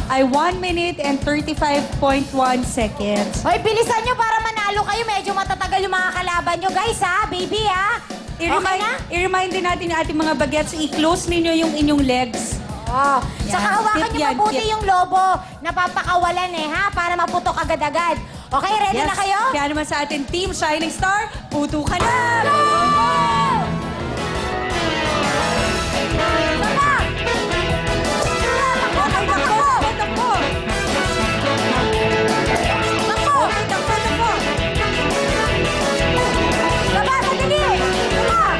ay 1 minute and 35.1 seconds. Hoy, bilisan nyo para manalo kayo. Medyo matatagal yung mga kalaban nyo, guys, ha? Baby, ha? Okay na? I-remind din natin yung ating mga bagets, i-close ninyo yung inyong legs. Oh. Yan. Saka hawakan Tip nyo yan, mabuti tip. yung lobo. Napapakawalan ha? Para maputok agad-agad. Okay, ready na kayo? Kaya naman sa ating Team Shining Star, puto ka na! Go! Sama! Okay, takbo! Takbo! Takbo! Okay, takbo, takbo! Sama, sandali! Sama!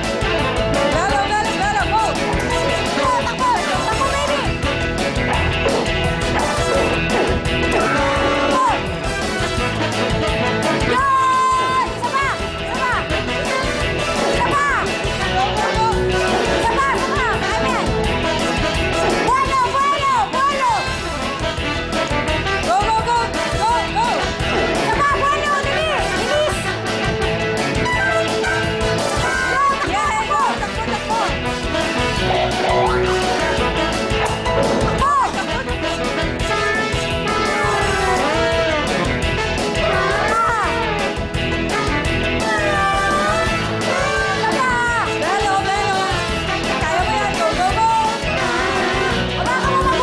Galo, galo, galo, go! Takbo, takbo! Takbo, baby! Takbo! Yun! Sama! Sama! Sama! Sama! Sama! Amen! Buwalo! Buwalo! Buwalo! Go, go, go! Go, go! Sama! Buwalo! Dali! Bilis! Yeah, go! Takbo, takbo! Galo, galo! Kaya mo yan! Go, go, go! Okay, go! Takbo, takbo!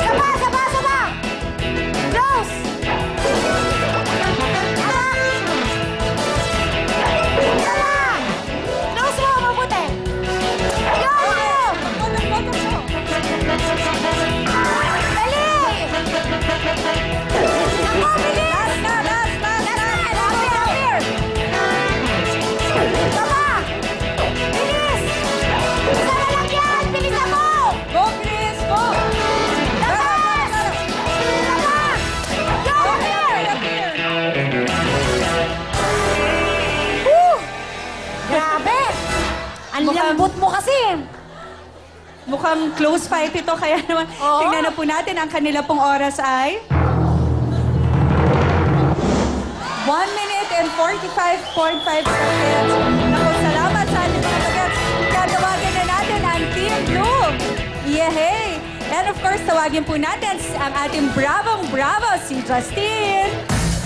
Takbo, takbo, takbo! Last na, last, last, last! Go, Chris! Go! Grabe! Ang Mukhang- lambot mo kasi. Mukhang close fight ito, kaya naman Oo. tingnan na po natin ang kanila pong oras ay 1 minute and 45.5 seconds. Naku, salamat sa ating mga bagets. Kaya tawagin na natin ang Team Blue. Yehey! And of course, tawagin po natin ang ating bravong bravo, si Justine.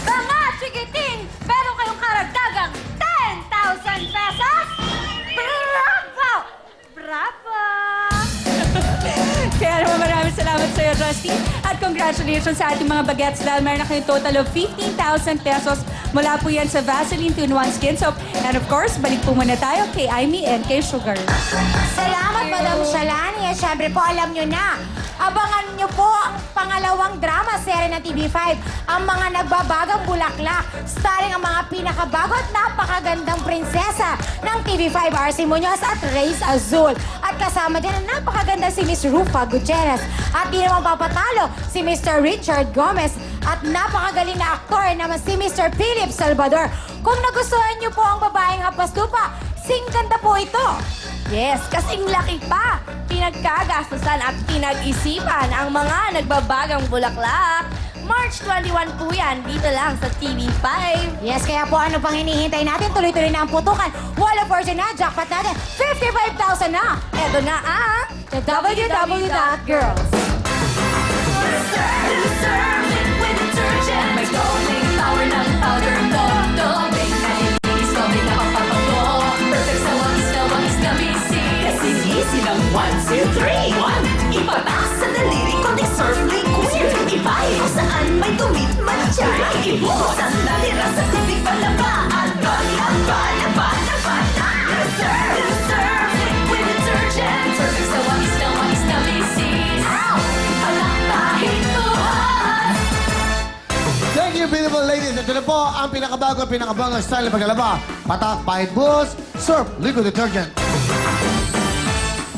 Mga chikiting, meron kayong karagdagang 10,000 pesos? Bravo! Bravo! Kaya naman maraming salamat sa iyo, Justine. At congratulations sa ating mga bagets dahil meron na kayong total of 15,000 pesos. Mula po yan sa Vaseline 2-in-1 Skin Soap. And of course, balik po muna tayo kay Aimee and kay Sugar. Salamat, Madam Shalani. At syempre po, alam nyo na, abangan nyo po ang pangalawang drama serye ng TV5, ang mga nagbabagang bulaklak, starring ang mga pinakabago at napakagandang prinsesa ng TV5, RC Muñoz at Reyes Azul. At kasama din ang napakaganda si Miss Rufa Gutierrez. At di naman papatalo si Mr. Richard Gomez at napakagaling na aktor naman si Mr. Philip Salvador. Kung nagustuhan nyo po ang babaeng hapas-lupa, sing-ganda po ito. Yes, kasing laki pa. Pinagkagastusan at pinag-isipan ang mga nagbabagang bulaklak. March 21 po yan, dito lang sa TV5. Yes, kaya po ano pang hinihintay natin? Tuloy-tuloy na ang putukan. Wala portion na, jackpot natin, 55,000 na. Eto na ang The www.girls. May going power ng powder mo. Dobing nalinis, dobing napapapago. Perfect sa wangis na busy. Kasi easy ng 1, 2, 3. 1. Ipataas sa daliri ko ni Surf Liquid. Ibahin kung saan may tumit man dyan. Ibuhos ang dalira sa tubig palaba. At bali ang balaba na bala. Surf Liquid Detergent. Perfect sa wangis na busy. Ow! Palakpahin ko. Thank you, beautiful ladies. Ito na po ang pinakabago at pinakabangang style ng paglalaba. Patak, pahit, buhos, Surf Liquid Detergent.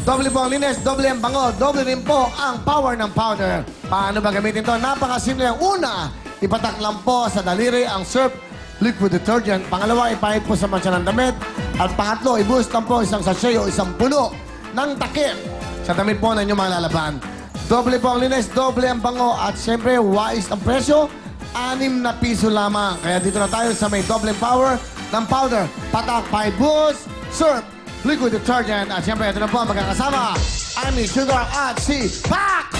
Doble po ang linis, doble ang bango, doble rin po ang power ng powder. Paano ba gamitin ito? Napakasimple. Ang una, ipatak lang po sa daliri ang Surf Liquid Detergent. Pangalawa, ipahit po sa mancha ng damit. At pangatlo, i-boost lang po isang sachet o isang puno ng takip sa damit po na inyong mga lalaban. Doble po ang linis, doble ang bango, at siyempre, wais ang presyo, 6 na piso lamang. Kaya dito na tayo sa may doble power ng powder. Patak, pahit, buhos, Surf Liquid Detergent. At siyempre, ito na po ang magkakasama. Amy Sugar at si Pac!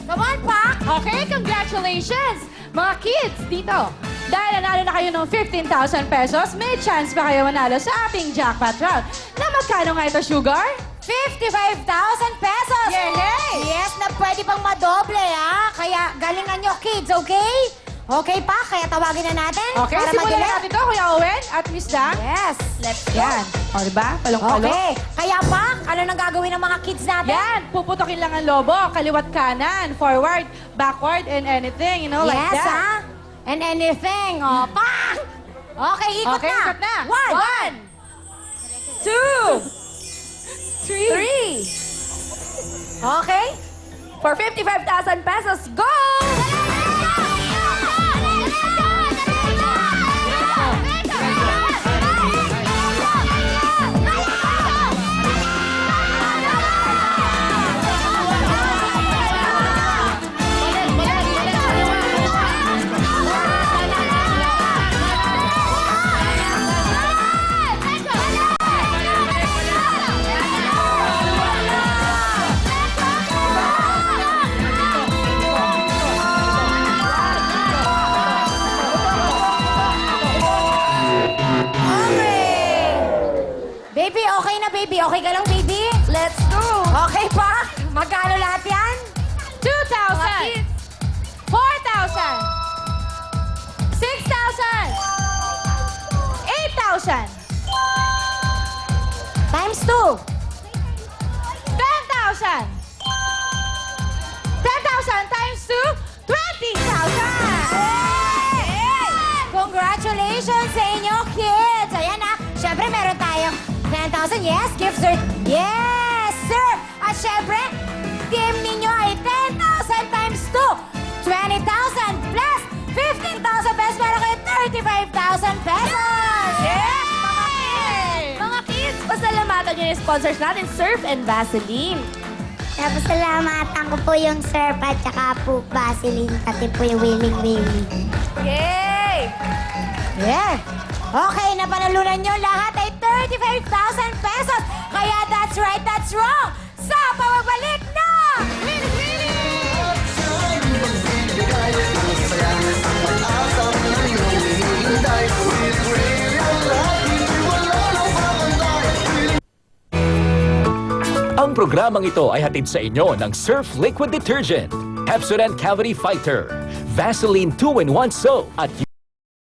Come on, Pak! Okay, congratulations! Mga kids, dito. Dahil nanalo na kayo ng 15,000 pesos, may chance pa kayo manalo sa ating jackpot round. Na magkano nga ito, Sugar? 55,000 pesos! Yay! Yes, na pwede pang madoble, ha? Kaya galingan nyo, kids, okay? Okay, Pak, kaya tawagin na natin Okay, para simulan madali. natin ito, Kuya Owen at Miss Dang. Yes. Let's go. Yan. O, diba? Palong-palong. Okay. Kaya, Pak, ano nang gagawin ng mga kids natin? Yan, puputokin lang ang lobo, kaliwat kanan, forward, backward, and anything, you know, like Yes, that. ha? And anything. O, Pak! Okay, ikot Okay, na. ikot na. One. 2, 3. Okay. For 55,000 pesos, go! Baby, okay na, baby. Okay ka lang, baby? Let's go! Okay, Pak. Magkano lahat yan? 2,000, 4,000, 6,000, 8,000, Times 2. 10,000, 10,000 times 2, 20,000! Congratulations sa inyo, kids! Ayan na. Siyempre, meron tayong 10,000. Yes, gift cert. Yes, sir! At siyempre, team ninyo ay 10,000 times 2. 20,000 plus 15,000 pesos para kayo 35,000 pesos! Yes, mga kids! Mga kids, pasalamatan nyo yung sponsors natin, Surf and Vaseline. Pasalamatan ko po yung Surf at saka po Vaseline, pati po yung Willing. Yay! Yeah. Okay, napanalunan nyo lahat ay 35,000 pesos. Kaya that's right, that's wrong. Sa pagbabalik na... Ang programang ito ay hatid sa inyo ng Surf Liquid Detergent, Pepsodent Cavity Fighter, Vaseline 2-in-1 Soap at